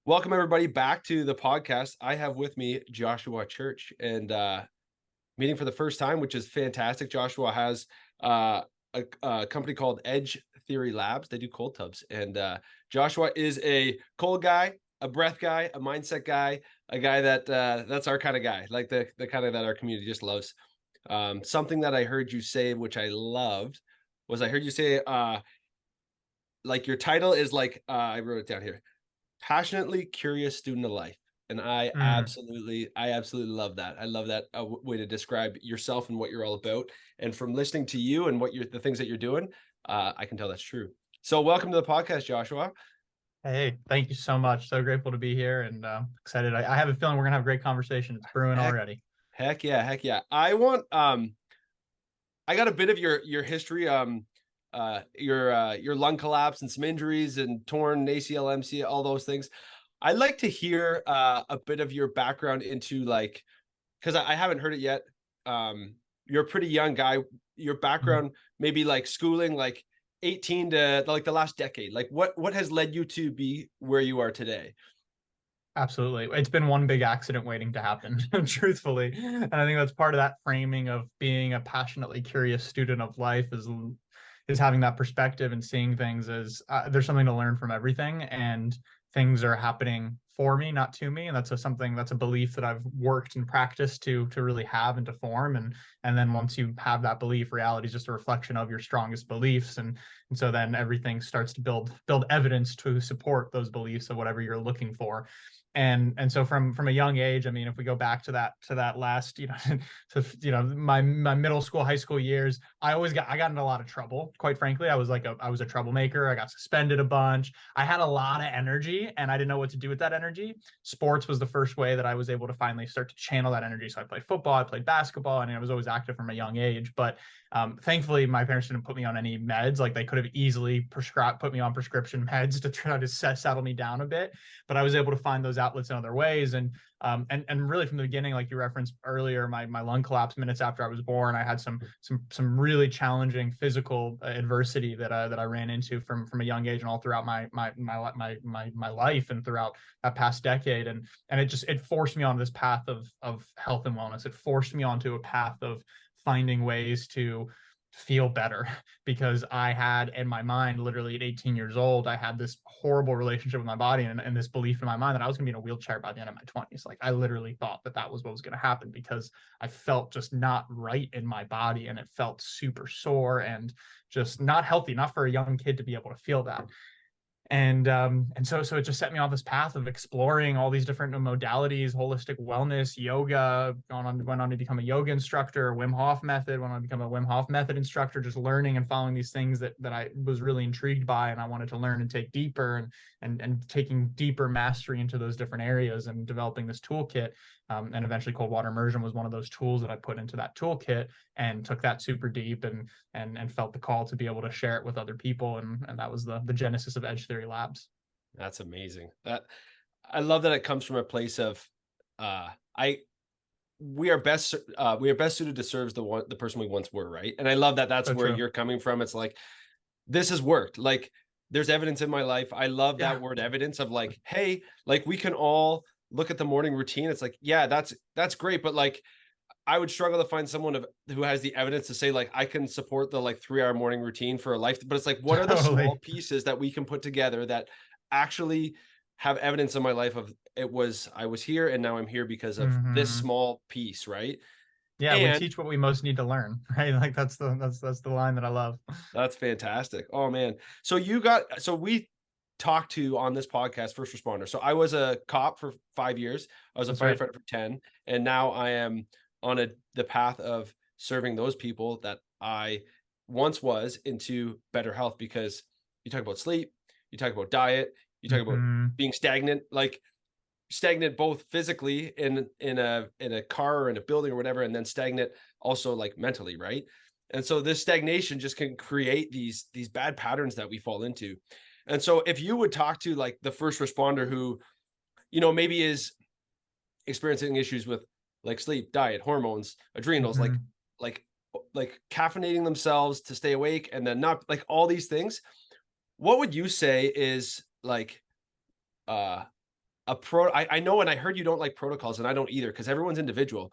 Welcome everybody back to the podcast. I have with me Joshua Church and meeting for the first time, which is fantastic. Joshua has a company called Edge Theory Labs. They do cold tubs, and Joshua is a cold guy, a breath guy, a mindset guy, a guy that that's our kind of guy, like the kind of that our community just loves. Something that I heard you say, which I loved, was I heard you say like your title is like I wrote it down here, passionately curious student of life. And Mm, I absolutely love that. I love that way to describe yourself and what you're all about. And from listening to you and the things that you're doing, I can tell that's true. So welcome to the podcast, Joshua. hey, thank you so much. So grateful to be here and excited. I have a feeling we're gonna have a great conversation. It's brewing Heck, already. heck yeah. I got a bit of your history, your lung collapse and some injuries and torn ACL, MCL, all those things. I'd like to hear a bit of your background into like, because I haven't heard it yet. You're a pretty young guy. Your Mhm. background, maybe like schooling, like 18 to like the last decade. Like what has led you to be where you are today? Absolutely. It's been one big accident waiting to happen, truthfully. And I think that's part of that framing of being a passionately curious student of life is having that perspective and seeing things as there's something to learn from everything, and things are happening for me, not to me. And that's a belief that I've worked and practiced to really have and to form. And then once you have that belief, reality is just a reflection of your strongest beliefs. And so then everything starts to build evidence to support those beliefs of whatever you're looking for. And so from a young age, I mean, if we go back to that last, my middle school, high school years, I got into a lot of trouble. Quite frankly, I was a troublemaker. I got suspended a bunch. I had a lot of energy, and I didn't know what to do with that energy. Sports was the first way that I was able to finally start to channel that energy. So I played football, I played basketball, and I was always active from a young age. But thankfully, my parents didn't put me on any meds. Like they could have easily prescribed put me on prescription meds to try to settle me down a bit, but I was able to find those outlets in other ways. And really from the beginning, like you referenced earlier, my lung collapse minutes after I was born, I had some really challenging physical adversity that I ran into from a young age and all throughout my life and throughout that past decade. And it forced me on this path of health and wellness. It forced me onto a path of finding ways to feel better because I had in my mind, literally at 18 years old, I had this horrible relationship with my body and this belief in my mind that I was going to be in a wheelchair by the end of my 20s. Like I literally thought that was what was going to happen because I felt just not right in my body, and it felt super sore and just not healthy, not for a young kid to be able to feel that. And so it just set me on this path of exploring all these different modalities, holistic wellness, yoga. Went on to become a yoga instructor, Wim Hof method. Went on to become a Wim Hof method instructor, just learning and following these things that I was really intrigued by, and I wanted to learn and take deeper, and taking deeper mastery into those different areas and developing this toolkit. And eventually, cold water immersion was one of those tools that I put into that toolkit and took that super deep, and felt the call to be able to share it with other people. And that was the genesis of Edge Theory Labs. That's amazing. That I love that it comes from a place of I we are best suited to serve the person we once were, right? And I love that that's So where true. you're coming from. It's like this has worked. Like there's evidence in my life. I love that Yeah, word evidence of like, hey, like we can all look at the morning routine. It's like, yeah, that's great, but like I would struggle to find someone who has the evidence to say like I can support the like 3 hour morning routine for a life. But it's like, what are the small totally. pieces that we can put together that actually have evidence in my life of I was here and now I'm here because of this Hmm. small piece, right? Yeah, we And teach what we most need to learn, right? Like that's the line that I love. that's fantastic. Oh man. So we talked to on this podcast first responder. So I was a cop for 5 years. I was a That's right. firefighter for 10. And now I am on the path of serving those people that I once was into better health because you talk about sleep, you talk about diet, you talk about Hmm. being stagnant, like stagnant both physically in a car or in a building or whatever, and then stagnant also like mentally, right? And so this stagnation just can create these bad patterns that we fall into. And so if you would talk to like the first responder who, maybe is experiencing issues with like sleep, diet, hormones, adrenals, Hmm. like like caffeinating themselves to stay awake and then not like all these things, what would you say is like uh I know, and I heard you don't like protocols, and I don't either, because everyone's individual,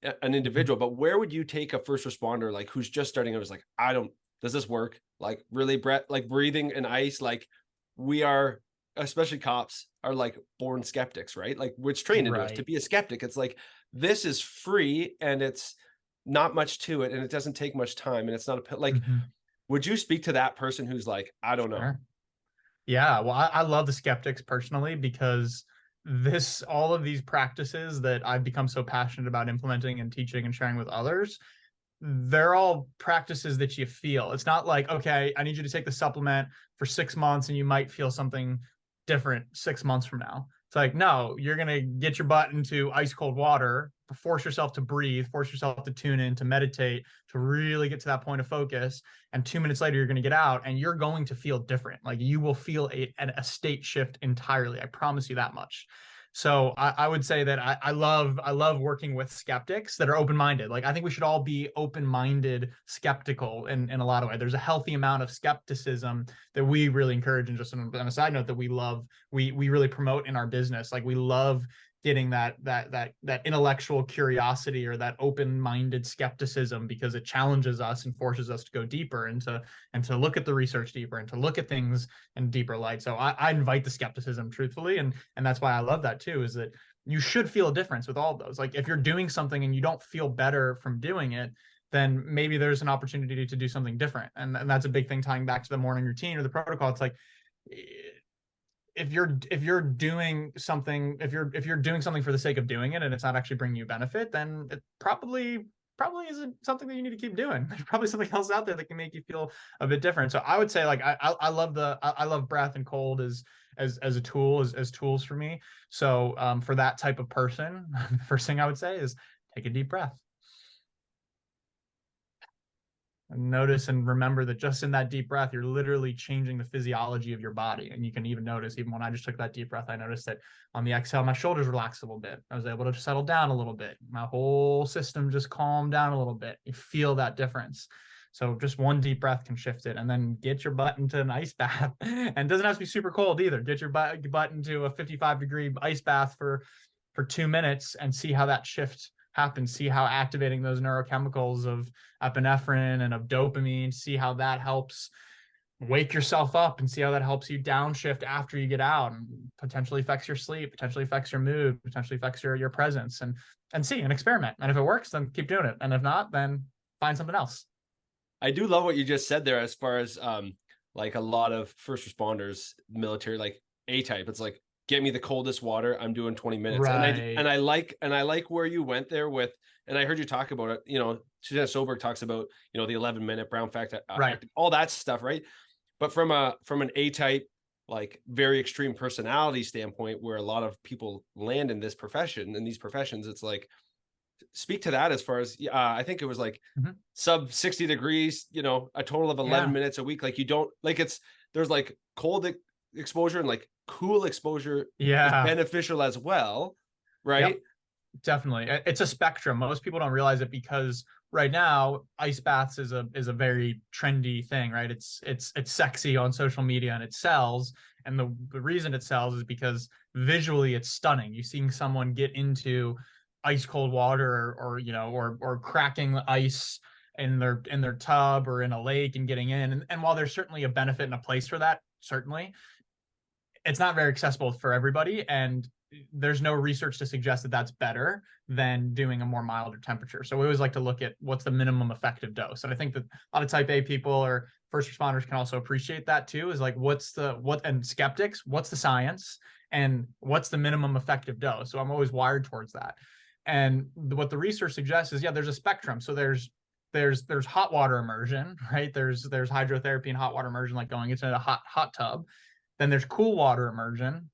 an Mhm. individual. But where would you take a first responder like who's just starting out? Is like, I don't. Does this work? Like really, breath, like breathing in ice. Like we are, especially cops, are like born skeptics, right? Like which trained into us to Right. be a skeptic. It's like this is free and it's not much to it, and it doesn't take much time, and it's not a like. Mhm. Would you speak to that person who's like, I don't know? Sure. Yeah, well, I love the skeptics personally because this all of these practices that I've become so passionate about implementing and teaching and sharing with others, they're all practices that you feel. It's not like, okay, I need you to take the supplement for 6 months and you might feel something different 6 months from now. It's like, no, you're going to get your butt into ice cold water, force yourself to breathe, force yourself to tune in, to meditate, to really get to that point of focus. And 2 minutes later, you're going to get out and you're going to feel different. Like you will feel a state shift entirely. I promise you that much. So I would say that I love working with skeptics that are open-minded. Like I think we should all be open-minded, skeptical in a lot of ways. There's a healthy amount of skepticism that we really encourage, and just on a side note that we love, we really promote in our business. Like we love getting that intellectual curiosity or that open-minded skepticism because it challenges us and forces us to go deeper and to look at the research deeper and to look at things in deeper light. So I invite the skepticism truthfully, and that's why I love that too. Is that you should feel a difference with all of those. Like if you're doing something and you don't feel better from doing it, then maybe there's an opportunity to do something different. And that's a big thing tying back to the morning routine or the protocol. It's like if you're doing something if you're doing something for the sake of doing it and it's not actually bringing you benefit, then it probably isn't something that you need to keep doing. There's probably something else out there that can make you feel a bit different. So I would say like I love I love breath and cold as a tool as tools for me. So for that type of person, the first thing I would say is take a deep breath. And notice and remember that just in that deep breath, you're literally changing the physiology of your body. And you can even notice, even when I just took that deep breath, I noticed that on the exhale, my shoulders relaxed a little bit. I was able to settle down a little bit. My whole system just calmed down a little bit. You feel that difference. So just one deep breath can shift it, and then get your butt into an ice bath. And it doesn't have to be super cold either. Get your butt into a 55-degree ice bath for 2 minutes and see how that shift happens. See how activating those neurochemicals of epinephrine and of dopamine, see how that helps wake yourself up and see how that helps you downshift after you get out and potentially affects your sleep, potentially affects your mood, potentially affects your presence, and see and experiment. And if it works, then keep doing it. And if not, then find something else. I do love what you just said there as far as like a lot of first responders, military, like A type. It's like get me the coldest water. I'm doing 20 minutes. Right. And I like where you went there with, and I heard you talk about it, you know, Susanna Soberg talks about, you know, the 11-minute brown fact, Right. all that stuff, right? But from an A type, like very extreme personality standpoint, where a lot of people land in this profession, in these professions, it's like speak to that as far as I think it was like Mhm. sub 60 degrees, you know, a total of 11 Yeah. minutes a week. Like you don't like it's there's like exposure and like cool exposure is Yeah. beneficial as well, right? Yep. Definitely. It's a spectrum. Most people don't realize it because right now ice baths is a very trendy thing, right? It's sexy on social media and it sells. And the reason it sells is because visually it's stunning. You seeing someone get into ice cold water or you know or cracking the ice in their tub or in a lake and getting in. And while there's certainly a benefit and a place for that, certainly it's not very accessible for everybody, and there's no research to suggest that that's better than doing a more milder temperature. So we always like to look at what's the minimum effective dose, and I think that a lot of type A people or first responders can also appreciate that too. Is like and skeptics, what's the science and what's the minimum effective dose? So I'm always wired towards that. And what the research suggests is, yeah, there's a spectrum. So there's hot water immersion, right? There's hydrotherapy and hot water immersion, like going into a hot tub. Then there's cool water immersion,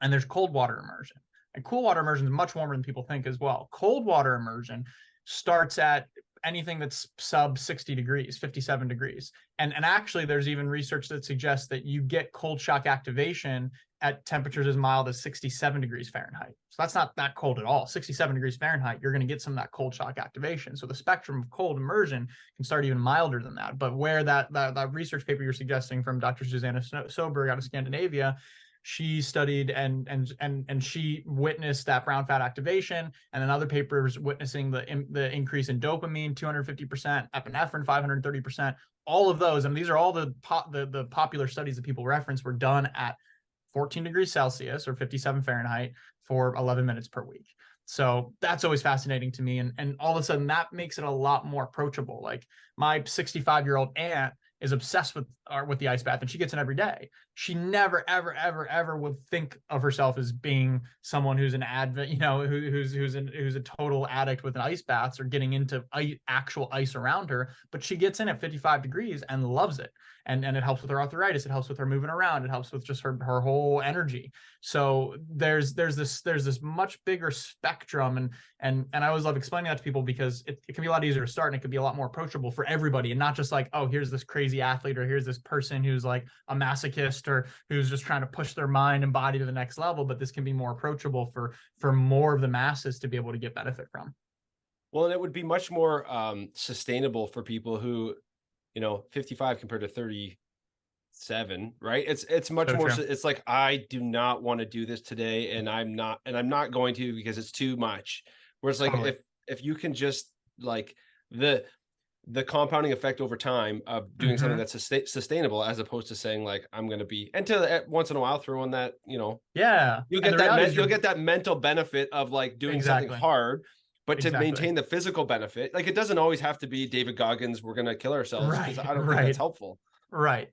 and there's cold water immersion. And cool water immersion is much warmer than people think as well. Cold water immersion starts at anything that's sub 60 degrees, 57 degrees. And actually, there's even research that suggests that you get cold shock activation at temperatures as mild as 67 degrees Fahrenheit. So that's not that cold at all. 67 degrees Fahrenheit, you're going to get some of that cold shock activation. So the spectrum of cold immersion can start even milder than that. But where that research paper you're suggesting from Dr. Susanna Soberg out of Scandinavia, she studied and she witnessed that brown fat activation, and then other papers witnessing the increase in dopamine 250%, epinephrine 530%. All of those, and these are all the popular studies that people reference, were done at 14 degrees Celsius or 57 Fahrenheit for 11 minutes per week. So that's always fascinating to me. And all of a sudden that makes it a lot more approachable. Like my 65-year-old aunt is obsessed with the ice bath, and she gets in every day. She never, ever, ever, ever would think of herself as being someone who's an advent, who's a total addict with an ice baths or getting into actual ice around her. But she gets in at 55 degrees and loves it. And it helps with her arthritis. It helps with her moving around. It helps with just her whole energy. So there's this much bigger spectrum, and I always love explaining that to people, because it can be a lot easier to start, and it can be a lot more approachable for everybody, and not just like, oh, here's this crazy athlete, or here's this person who's like a masochist, or who's just trying to push their mind and body to the next level. But this can be more approachable for more of the masses to be able to get benefit from. Well, and it would be much more sustainable for people who, 55 compared to 37, right? It's much So more. true. It's like, I do not want to do this today, and I'm not going to, because it's too much. Whereas like Totally. if you can just like the compounding effect over time of doing something Mm-hmm. that's sustainable, as opposed to saying like, I'm going to be, and to once in a while throw in that, Yeah. you'll And get the that reality is you'll you're get that mental benefit of like doing something exactly, hard, but to exactly. maintain the physical benefit, like it doesn't always have to be David Goggins, we're going to kill ourselves, because Right, I don't think that's right. helpful. Right.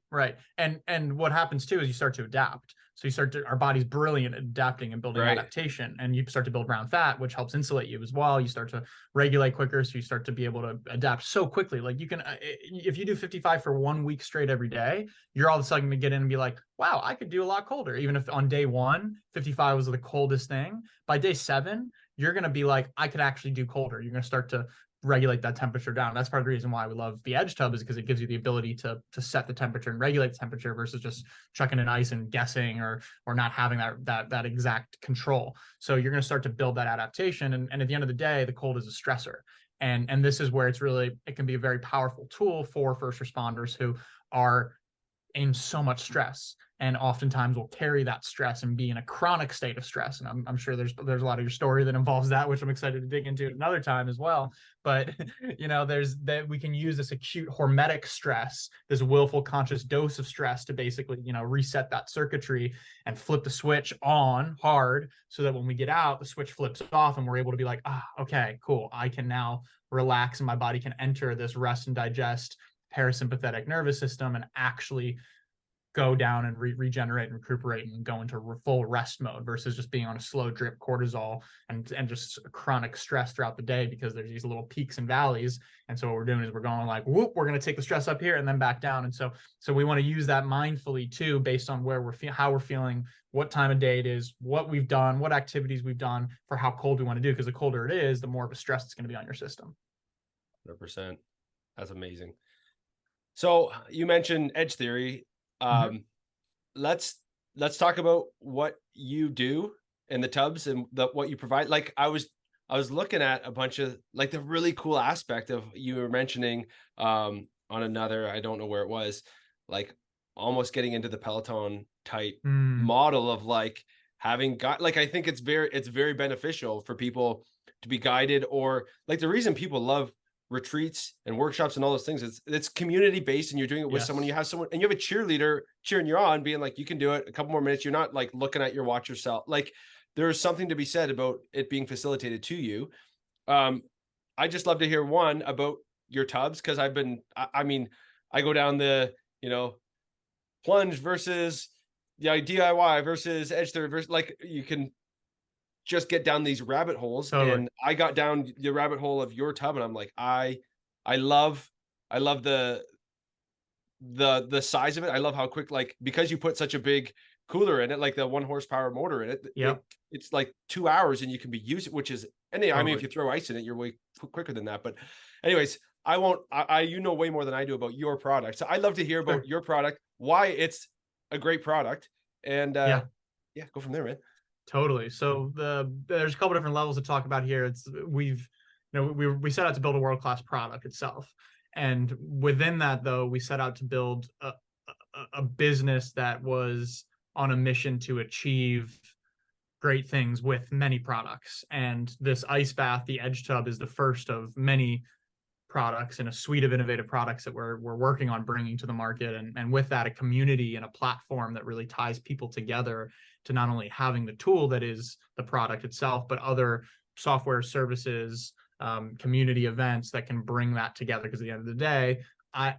And what happens too is you start to adapt. So our body's brilliant at adapting and building Right. adaptation, and you start to build brown fat, which helps insulate you as well. You start to regulate quicker, so you start to be able to adapt so quickly. Like you can, if you do 55 for 1 week straight every day, you're all of a sudden going to get in and be like, wow, I could do a lot colder. Even if on day one, 55 was the coldest thing, by day 7, you're going to be like, I could actually do colder. You're going to start to regulate that temperature down. That's part of the reason why we love the edge tub, is because it gives you the ability to set the temperature and regulate the temperature versus just chucking in ice and guessing, or not having that exact control. So you're going to start to build that adaptation, and at the end of the day, the cold is a stressor. And this is where it can be a very powerful tool for first responders who are in so much stress, and oftentimes will carry that stress and be in a chronic state of stress. And I'm sure there's a lot of your story that involves that, which I'm excited to dig into another time as well. But there's that we can use this acute hormetic stress, this willful conscious dose of stress, to basically reset that circuitry and flip the switch on hard, so that when we get out, the switch flips off and we're able to be like, okay, cool, I can now relax, and my body can enter this rest and digest parasympathetic nervous system and actually go down and regenerate and recuperate and go into full rest mode, versus just being on a slow drip cortisol and just chronic stress throughout the day, because there's these little peaks and valleys. And so what we're doing is we're going like, whoop, we're going to take the stress up here and then back down. And so we want to use that mindfully too, based on where how we're feeling, what time of day it is, what we've done, what activities we've done, for how cold we want to do. Because the colder it is, the more of a stress it's going to be on your system. 100%. That's amazing. So you mentioned edge theory. Mm-hmm. Let's talk about what you do in the tubs and what you provide. Like I was looking at a bunch of like the really cool aspect of, you were mentioning on another, I don't know where it was, like almost getting into the Peloton type model of like having got, like, I think it's very beneficial for people to be guided, or like the reason people love retreats and workshops and all those things, it's community based, and you're doing it with someone, you have someone, and you have a cheerleader cheering you on, being like, you can do it, a couple more minutes, you're not like looking at your watch yourself. Like there's something to be said about it being facilitated to you. I just love to hear one about your tubs, because I mean I go down the plunge versus DIY versus edge theory versus, like, you can just get down these rabbit holes. Totally. And I got down the rabbit hole of your tub, and I'm like, I love the size of it. I love how quick, like, because you put such a big cooler in it, like the 1 horsepower motor in it, Yep. it's like 2 hours and you can be using, which is, and I mean, if Totally. you throw ice in it, you're way quicker than that. But anyways, I won't, you know way more than I do about your product. So I'd love to hear about Sure. your product, why it's a great product, and Yeah. go from there, man. Totally. So there's a couple different levels to talk about here. We set out to build a world-class product itself. And within that, though, we set out to build a business that was on a mission to achieve great things with many products. And this ice bath, the Edge Tub, is the first of many products in a suite of innovative products that we're working on bringing to the market. And with that, a community and a platform that really ties people together to not only having the tool that is the product itself, but other software services, community events that can bring that together. Because at the end of the day,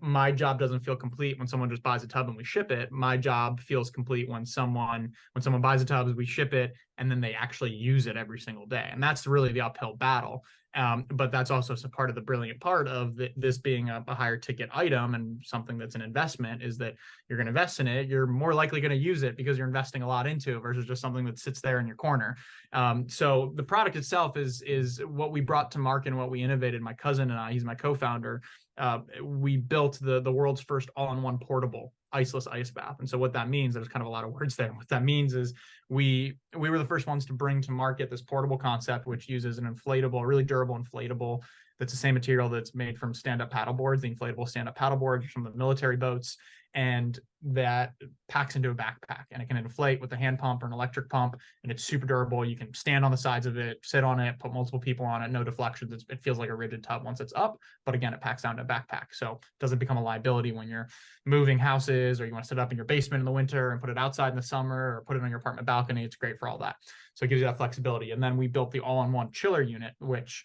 my job doesn't feel complete when someone just buys a tub and we ship it. My job feels complete when someone buys a tub, we ship it, and then they actually use it every single day. And that's really the uphill battle. But that's also some part of the brilliant part of this being a higher ticket item and something that's an investment, is that you're going to invest in it. You're more likely going to use it because you're investing a lot into it versus just something that sits there in your corner. So the product itself is what we brought to market and what we innovated. My cousin and I, he's my co-founder, we built the world's first all-in-one portable iceless ice bath. And so what that means, there's kind of a lot of words there. What that means is we were the first ones to bring to market this portable concept, which uses an inflatable, really durable inflatable, that's the same material that's made from stand-up paddle boards, the inflatable stand-up paddle boards from the military boats, and that packs into a backpack, and it can inflate with a hand pump or an electric pump, and it's super durable. You can stand on the sides of it, sit on it, put multiple people on it, no deflections. It feels like a rigid tub once it's up, but again, it packs down to a backpack, so it doesn't become a liability when you're moving houses, or you want to sit up in your basement in the winter and put it outside in the summer, or put it on your apartment balcony. It's great for all that. So it gives you that flexibility. And then we built the all-in-one chiller unit, which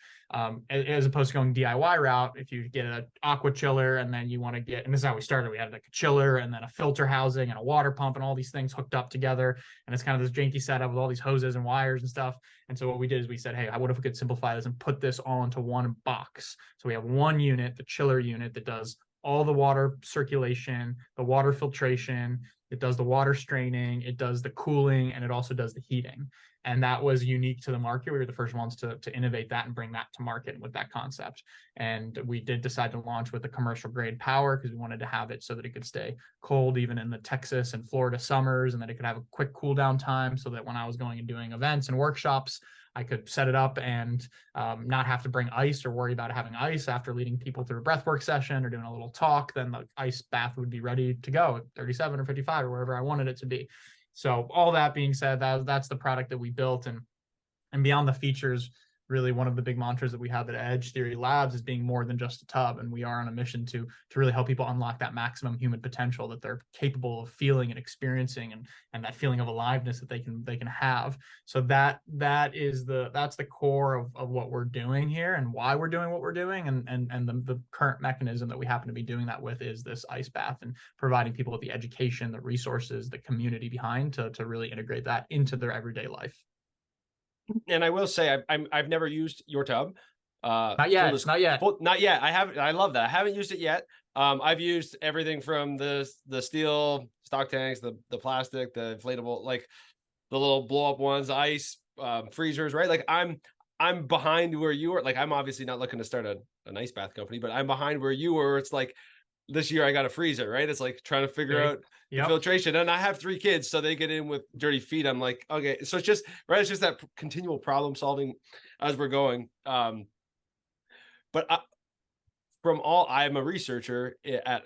as opposed to going DIY route, if you get an aqua chiller and then you want to get, and this is how we started, we had like a chiller and then a filter housing and a water pump and all these things hooked up together. And it's kind of this janky setup with all these hoses and wires and stuff. And so what we did is we said, hey, what if we could simplify this and put this all into one box? So we have one unit, the chiller unit, that does all the water circulation, the water filtration, it does the water straining, it does the cooling, and it also does the heating. And that was unique to the market. We were the first ones to innovate that and bring that to market with that concept. And we did decide to launch with the commercial grade power because we wanted to have it so that it could stay cold even in the Texas and Florida summers, and that it could have a quick cool down time, so that when I was going and doing events and workshops, I could set it up and not have to bring ice or worry about having ice after leading people through a breathwork session or doing a little talk. Then the ice bath would be ready to go at 37 or 55 or wherever I wanted it to be. So all that being said, that's the product that we built. And beyond the features, really one of the big mantras that we have at Edge Theory Labs is being more than just a tub. And we are on a mission to really help people unlock that maximum human potential that they're capable of feeling and experiencing, and that feeling of aliveness that they can have. So that's the core of what we're doing here and why we're doing what we're doing. And the current mechanism that we happen to be doing that with is this ice bath, and providing people with the education, the resources, the community behind to really integrate that into their everyday life. And I will say, I've never used your tub. Not yet. Not yet. Not yet. I haven't. I love that. I haven't used it yet. I've used everything from the steel stock tanks, the plastic, the inflatable, like the little blow up ones, ice freezers, right? Like I'm behind where you are. Like I'm obviously not looking to start an ice bath company, but I'm behind where you were. It's like this year I got a freezer, right? It's like trying to figure out the filtration, and I have 3 kids, so they get in with dirty feet. I'm like, okay, so it's just right. It's just that continual problem solving as we're going. But I'm a researcher at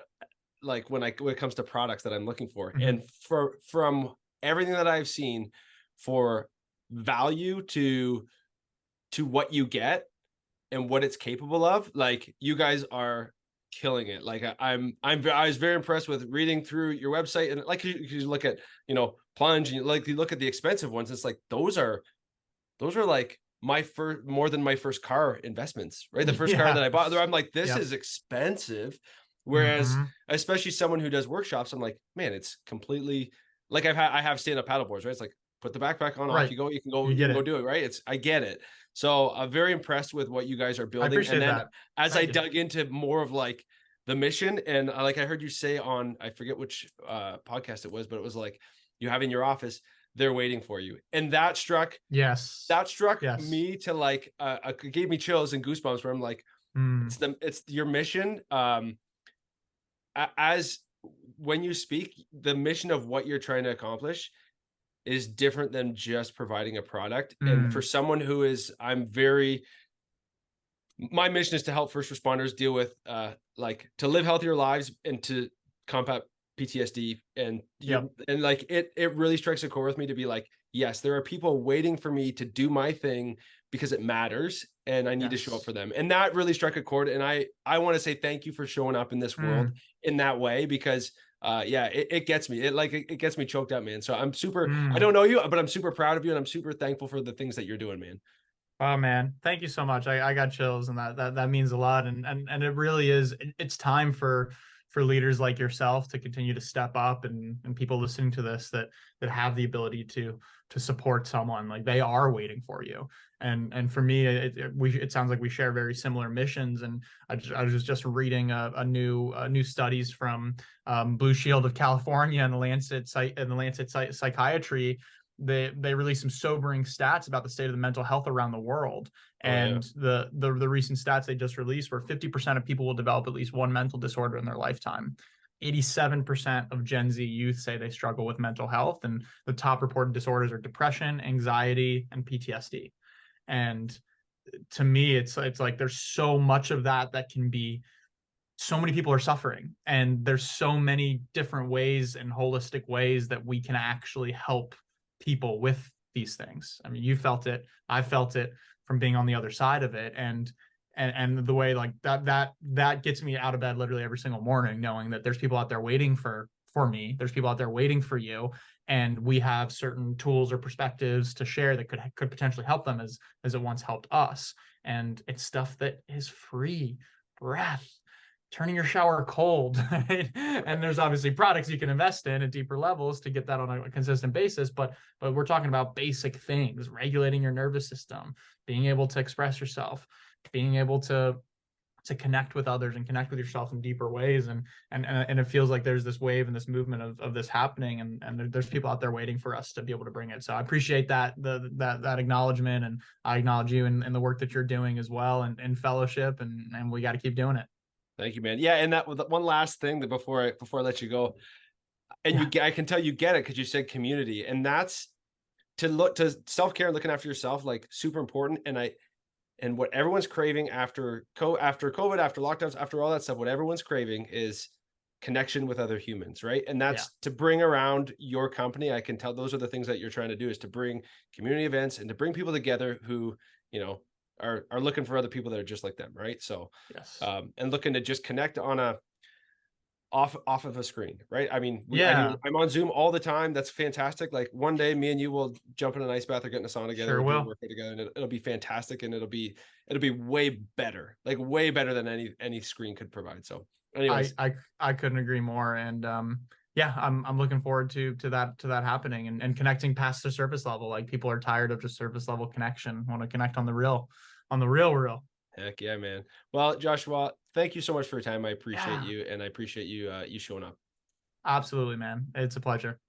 like when it comes to products that I'm looking for, and from everything that I've seen, for value to what you get and what it's capable of, like you guys are killing it. Like I was very impressed with reading through your website, and like you look at plunge, and you look at the expensive ones. It's like those are like more than my first car investments, right? The first car that I bought, I'm like, this is expensive. Whereas especially someone who does workshops, I'm like, man, it's completely like I have stand-up paddle boards, right? It's like put the backpack on, off you go, you can go do it, right? I get it. So I'm very impressed with what you guys are building. And then as I dug into more of like the mission, and like I heard you say on, I forget which podcast it was, but it was like, you have in your office, they're waiting for you. And that struck me to like, it gave me chills and goosebumps, where I'm like, it's your mission. As when you speak, the mission of what you're trying to accomplish is different than just providing a product. And for someone who is, my mission is to help first responders deal with, like to live healthier lives and to combat PTSD, and Yep. like it really strikes a chord with me to be like, yes, there are people waiting for me to do my thing because it matters and I need to show up Yes. for them. And that really struck a chord. And I want to say thank you for showing up in this world Mm, in that way, because yeah, it gets me. It gets me choked up, man. So I'm super, I mm. don't know you, but I'm super proud of you and I'm super thankful for the things that you're doing, man. Oh man, thank you so much. I got chills, and that means a lot. And it really is. It's time for leaders like yourself to continue to step up, and people listening to this that have the ability to support someone. Like, they are waiting for you. And for me, it sounds like we share very similar missions. And I was just reading a new studies from Blue Shield of California and the Lancet Psychiatry. They released some sobering stats about the state of the mental health around the world. Oh yeah. And the recent stats they just released were 50% of people will develop at least one mental disorder in their lifetime. 87% of Gen Z youth say they struggle with mental health, and the top reported disorders are depression, anxiety, and PTSD. And to me, it's like there's so much of that can be, so many people are suffering, and there's so many different ways and holistic ways that we can actually help people with these things. I mean, you felt it, I felt it from being on the other side of it. And the way, like, that gets me out of bed literally every single morning, knowing that there's people out there waiting for me, there's people out there waiting for you, and we have certain tools or perspectives to share that could potentially help them as it once helped us. And it's stuff that is free. Breath, turning your shower cold, right? And there's obviously products you can invest in at deeper levels to get that on a consistent basis. But we're talking about basic things: regulating your nervous system, being able to express yourself, being able to connect with others and connect with yourself in deeper ways. And it feels like there's this wave and this movement of this happening, and there's people out there waiting for us to be able to bring it. So I appreciate that acknowledgement, and I acknowledge you and the work that you're doing as well, and fellowship, and we got to keep doing it. Thank you, man. Yeah, and that one last thing that before I let you go, and Yeah. I can tell you get it because you said community, and that's to look to self care and looking after yourself, like super important. And what everyone's craving after COVID, after lockdowns, after all that stuff, what everyone's craving is connection with other humans, right? And Yeah. that's to bring around your company. I can tell those are the things that you're trying to do, is to bring community events and to bring people together who, you know, are looking for other people that are just like them, right? So Yes. and looking to just connect on a off of a screen, right? I mean, Yeah. I'm on Zoom all the time. That's fantastic. Like one day, me and you will jump in an ice bath or get in a sauna together Sure or do a will. workout together, and it'll be fantastic, and it'll be way better, like way better than any screen could provide. So, I anyways, I I couldn't agree more. And yeah, I'm looking forward to that happening, and connecting past the surface level. Like, people are tired of just surface level connection, want to connect on the real. heck yeah, man. Well, Joshua, thank you so much for your time. I appreciate Yeah, you, and I appreciate you you showing up. absolutely, man. It's a pleasure.